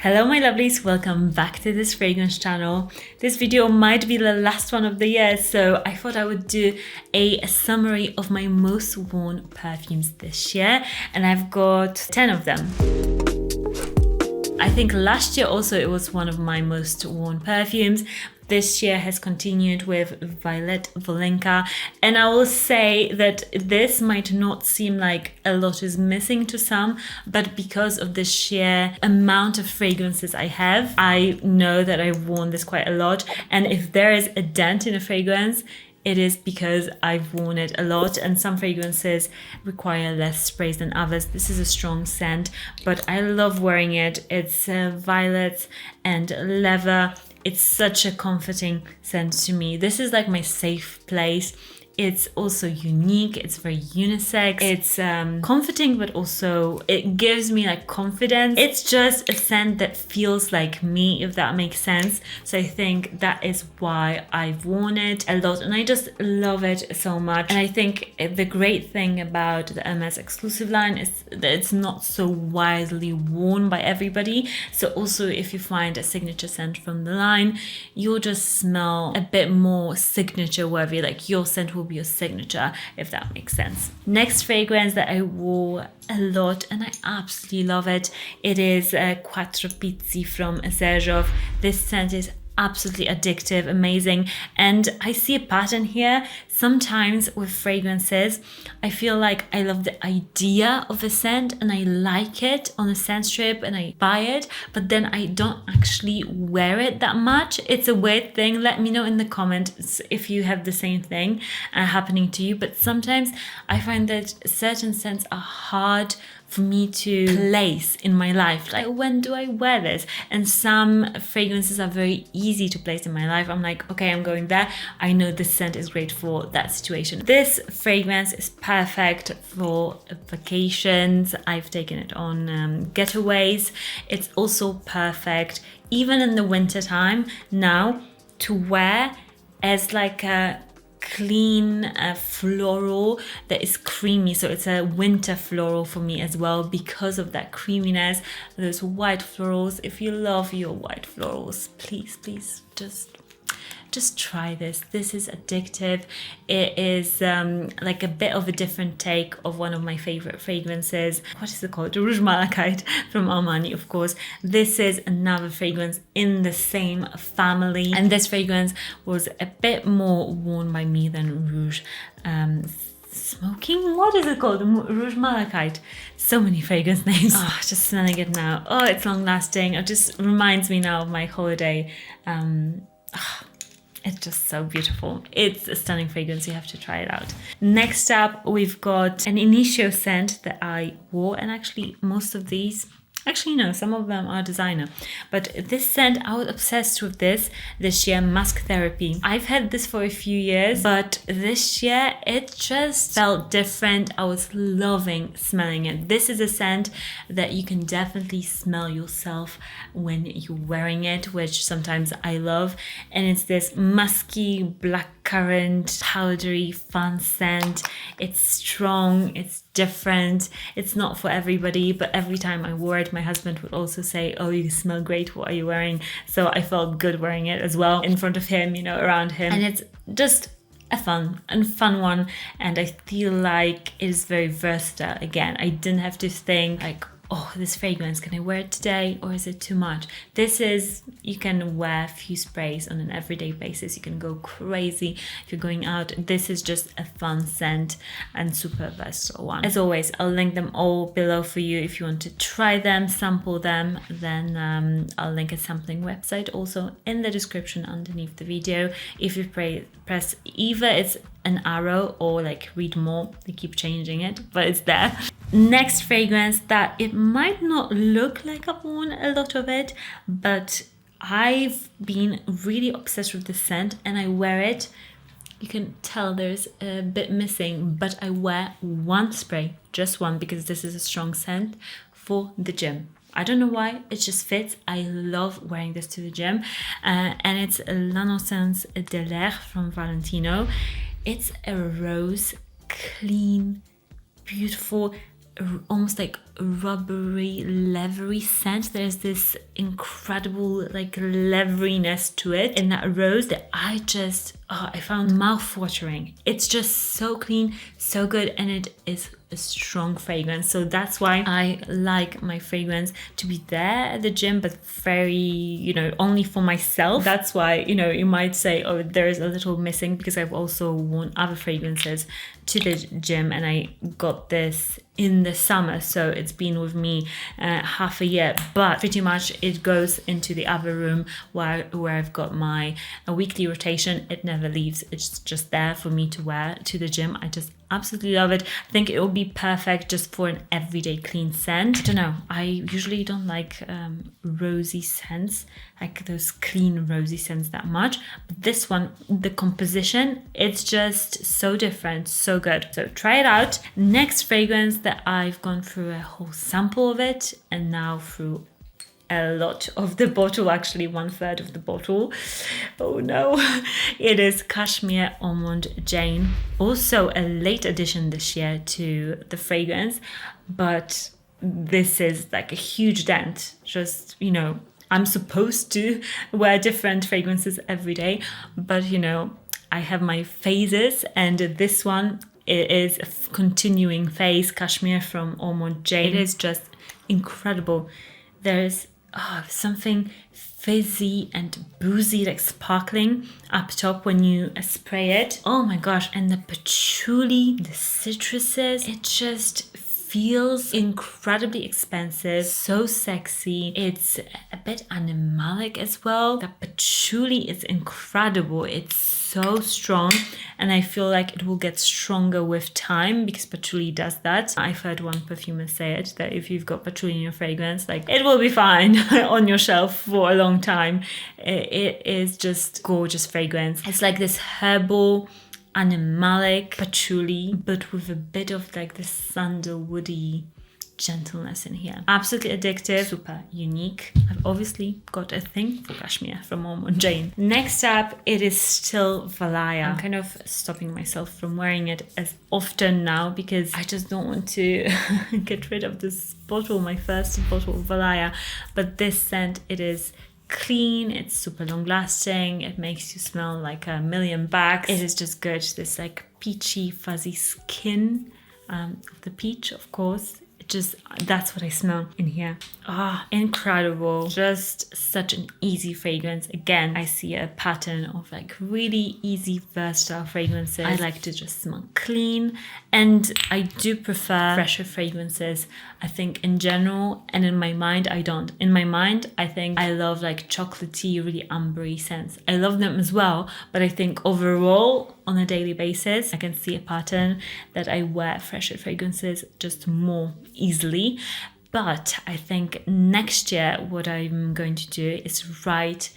Hello my lovelies, welcome back to this fragrance channel. This video might be the last one of the year, so I thought I would do a summary of my most worn perfumes this year, and I've got 10 of them. I think last year also it was one of my most worn perfumes. This year has continued with Violet Volenka, and I will say that this might not seem like a lot is missing to some, but because of the sheer amount of fragrances I have, I know that I've worn this quite a lot, and if there is a dent in a fragrance, it is because I've worn it a lot, and some fragrances require less sprays than others. This is a strong scent, but I love wearing it. It's violets and leather. It's such a comforting scent to me. This is like my safe place. It's also unique, it's very unisex, it's comforting, but also it gives me like confidence. It's just a scent that feels like me, if that makes sense. So I think that is why I've worn it a lot, and I just love it so much. And I think the great thing about the Hermes exclusive line is that it's not so widely worn by everybody. So also if you find a signature scent from the line, you'll just smell a bit more signature worthy, like your scent will be your signature, if that makes sense. Next fragrance that I wore a lot and I absolutely love it, it is Quattro Pizzi from Xerjoff. This scent is absolutely addictive, amazing, and I see a pattern here. Sometimes with fragrances, I feel like I love the idea of a scent and I like it on a scent strip and I buy it, but then I don't actually wear it that much. It's a weird thing. Let me know in the comments if you have the same thing happening to you, but sometimes I find that certain scents are hard for me to place in my life. Like, when do I wear this? And some fragrances are very easy to place in my life. I'm like, okay, I'm going there. I know this scent is great for that situation. This fragrance is perfect for vacations. I've taken it on getaways. It's also perfect, even in the winter time now, to wear as like a clean floral that is creamy. So it's a winter floral for me as well because of that creaminess. Those white florals, if you love your white florals, please just try this. This is addictive. It is like a bit of a different take of one of my favorite fragrances. What is it called? Rouge Malachite from Armani, of course. This is another fragrance in the same family, and this fragrance was a bit more worn by me than Rouge Smoking. What is it called? Rouge Malachite. So many fragrance names. Oh, just smelling it now. Oh, it's long lasting. It just reminds me now of my holiday. It's just so beautiful. It's a stunning fragrance. You have to try it out. Next up, we've got an Initio scent that I wore, and actually most of these, actually no, some of them are designer, but this scent, I was obsessed with this year, Musk Therapy. I've had this for a few years, but this year it just felt different. I was loving smelling it. This is a scent that you can definitely smell yourself when you're wearing it, which sometimes I love, and it's this musky blackcurrant powdery fun scent. It's strong, it's different, it's not for everybody, but every time I wore it, my husband would also say, oh, you smell great, what are you wearing? So I felt good wearing it as well in front of him, you know, around him. And it's just a fun one, and I feel like it is very versatile. Again, I didn't have to think like, oh, this fragrance, can I wear it today or is it too much? This is, you can wear a few sprays on an everyday basis. You can go crazy if you're going out. This is just a fun scent and super versatile one. As always, I'll link them all below for you if you want to try them, sample them. Then I'll link a sampling website also in the description underneath the video. If you press either it's an arrow or like read more, they keep changing it, but it's there. Next fragrance that it might not look like I've worn a lot of it, but I've been really obsessed with this scent and I wear it. You can tell there's a bit missing, but I wear one spray, just one, because this is a strong scent for the gym. I don't know why, it just fits. I love wearing this to the gym. And it's L'Innocence de l'air from Valentino. It's a rose, clean, beautiful, almost like rubbery, leathery scent. There's this incredible like leatheriness to it in that rose that I found mouth-watering. It's just so clean, so good, and it is a strong fragrance. So that's why I like my fragrance to be there at the gym, but very, only for myself. That's why, you might say, oh, there is a little missing, because I've also worn other fragrances to the gym, and I got this in the summer, so it's been with me half a year, but pretty much it goes into the other room where I've got my weekly rotation. It never leaves. It's just there for me to wear to the gym. I just absolutely love it. I think it will be perfect just for an everyday clean scent. I don't know, I usually don't like rosy scents, like those clean rosy scents that much, but this one, the composition, it's just so different, so good. So try it out. Next fragrance that I've gone through a whole sample of it, and now through a lot of the bottle, actually 1/3 of the bottle. Oh no. It is Cashmere Ormonde Jayne. Also a late addition this year to the fragrance, but this is like a huge dent. Just, I'm supposed to wear different fragrances every day, but I have my phases, and this one is a continuing phase, Cashmere from Ormonde Jayne. It is just incredible. There's something fizzy and boozy, like sparkling up top when you spray it. Oh my gosh, and the patchouli, the citruses, it just feels incredibly expensive, so sexy. It's a bit animalic as well. The patchouli is incredible. It's so strong, and I feel like it will get stronger with time, because patchouli does that. I've heard one perfumer say it, that if you've got patchouli in your fragrance, like, it will be fine on your shelf for a long time. It is just gorgeous fragrance. It's like this herbal, animalic patchouli, but with a bit of like the sandalwoody gentleness in here. Absolutely addictive, super unique. I've obviously got a thing for Cashmere from Ormonde Jayne. Next up, it is still Valaya. I'm kind of stopping myself from wearing it as often now, because I just don't want to get rid of this bottle, my first bottle of Valaya. But this scent, it is clean, it's super long lasting, it makes you smell like $1,000,000. It is just good. This like peachy fuzzy skin of the peach, of course. That's what I smell in here. Incredible. Just such an easy fragrance. Again, I see a pattern of like really easy, versatile fragrances. I like to just smell clean, and I do prefer fresher fragrances, I think, in general, and in my mind I don't. In my mind, I think I love like chocolatey, really ambery scents. I love them as well, but I think overall, on a daily basis, I can see a pattern that I wear fresher fragrances just more easily. But I think next year what I'm going to do is write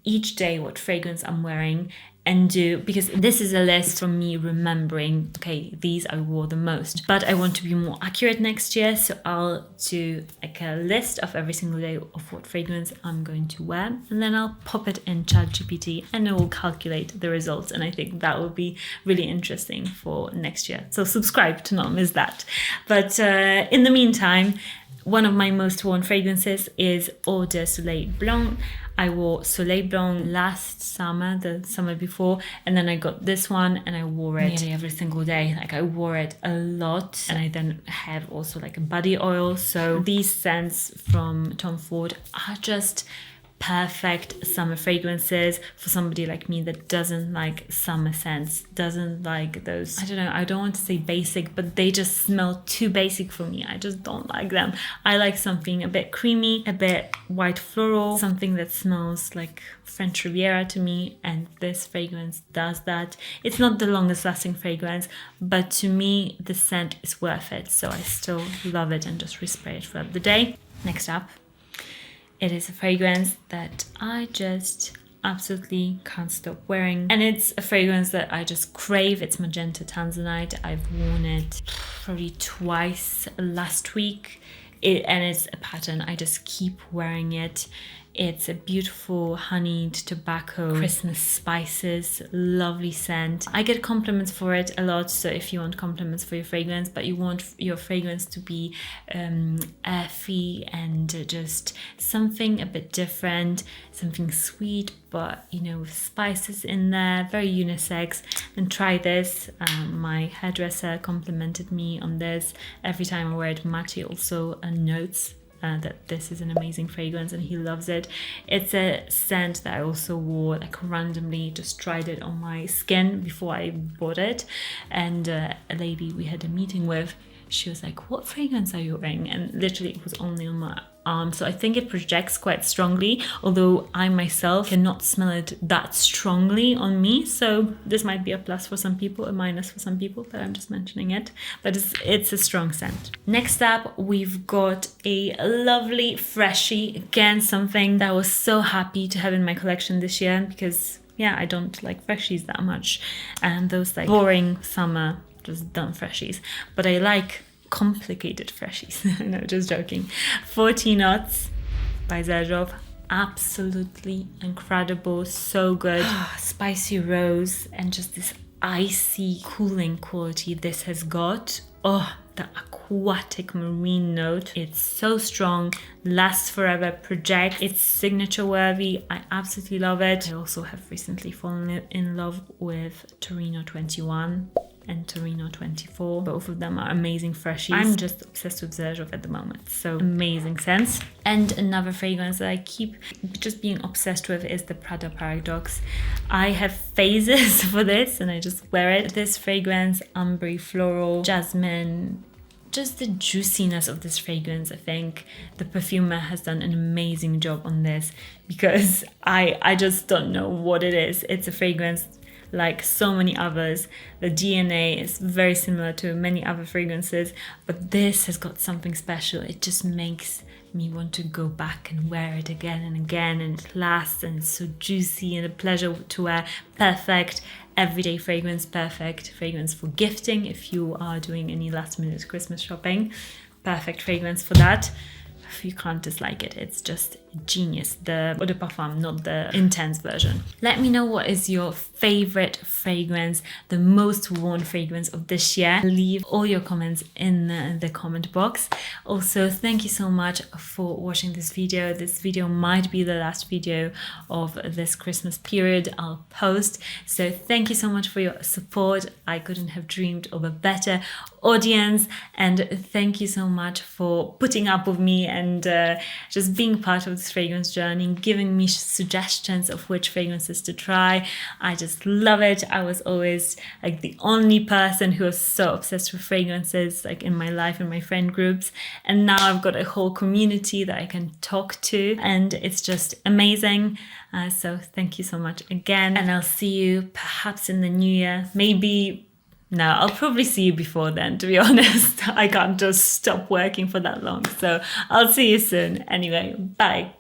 each day what fragrance I'm wearing, and do, because this is a list from me remembering, okay, these I wore the most, but I want to be more accurate next year, so I'll do like a list of every single day of what fragrance I'm going to wear, and then I'll pop it in ChatGPT and it will calculate the results, and I think that will be really interesting for next year. So subscribe to not miss that. But in the meantime, one of my most worn fragrances is Eau de Soleil Blanc. I wore Soleil Blanc last summer, the summer before, and then I got this one and I wore it nearly every single day. Like, I wore it a lot, and I then have also like a body oil. So these scents from Tom Ford are just perfect summer fragrances for somebody like me that doesn't like summer scents, doesn't like those, I don't know, I don't want to say basic, but they just smell too basic for me. I just don't like them. I like something a bit creamy, a bit white floral, something that smells like French Riviera to me, and this fragrance does that. It's not the longest lasting fragrance, but to me the scent is worth it, so I still love it and just respray it throughout the day. Next up, it is a fragrance that I just absolutely can't stop wearing, and it's a fragrance that I just crave. It's Magenta Tanzanite. I've worn it probably twice last week, and it's a pattern. I just keep wearing it. It's a beautiful honeyed tobacco, Christmas spices, lovely scent. I get compliments for it a lot, so if you want compliments for your fragrance, but you want your fragrance to be earthy and just something a bit different, something sweet, but you know, with spices in there, very unisex, then try this. My hairdresser complimented me on this. Every time I wear it, Matty also notes that this is an amazing fragrance and he loves it. It's a scent that I also wore like randomly, just tried it on my skin before I bought it, and a lady we had a meeting with, she was like, what fragrance are you wearing? And literally it was only on my arm, so I think it projects quite strongly, although I myself cannot smell it that strongly on me, so this might be a plus for some people, a minus for some people, but I'm just mentioning it. But it's a strong scent. Next up, we've got a lovely Freshie, again something that I was so happy to have in my collection this year, because yeah, I don't like Freshies that much, and those like boring summer just done Freshies, but I like complicated Freshies. No, just joking. 40 Knots by Xerjoff, absolutely incredible, so good. Spicy rose and just this icy cooling quality this has got. Oh, the aquatic marine note, it's so strong, lasts forever, projects, it's signature worthy. I absolutely love it. I also have recently fallen in love with Torino 21 and Torino 24. Both of them are amazing Freshies. I'm just obsessed with Xerjoff at the moment, so amazing scents. And another fragrance that I keep just being obsessed with is the Prada Paradox. I have phases for this and I just wear it. This fragrance, ambre, floral, jasmine, just the juiciness of this fragrance. I think the perfumer has done an amazing job on this, because I just don't know what it is. It's a fragrance like so many others. The DNA is very similar to many other fragrances, but this has got something special. It just makes me want to go back and wear it again and again, and it lasts, and it's so juicy and a pleasure to wear. Perfect everyday fragrance, perfect fragrance for gifting if you are doing any last minute Christmas shopping. Perfect fragrance for that. You can't dislike it. It's just genius. The eau de parfum, not the intense version. Let me know what is your favorite fragrance, the most worn fragrance of this year. Leave all your comments in the comment box. Also, thank you so much for watching this video. This video might be the last video of this Christmas period I'll post. So thank you so much for your support. I couldn't have dreamed of a better audience, and thank you so much for putting up with me and just being part of this fragrance journey, giving me suggestions of which fragrances to try. I just love it. I was always like the only person who was so obsessed with fragrances like in my life and my friend groups, and now I've got a whole community that I can talk to, and it's just amazing. So thank you so much again, and I'll see you perhaps in the new year. Maybe no, I'll probably see you before then, to be honest. I can't just stop working for that long. So I'll see you soon. Anyway, bye.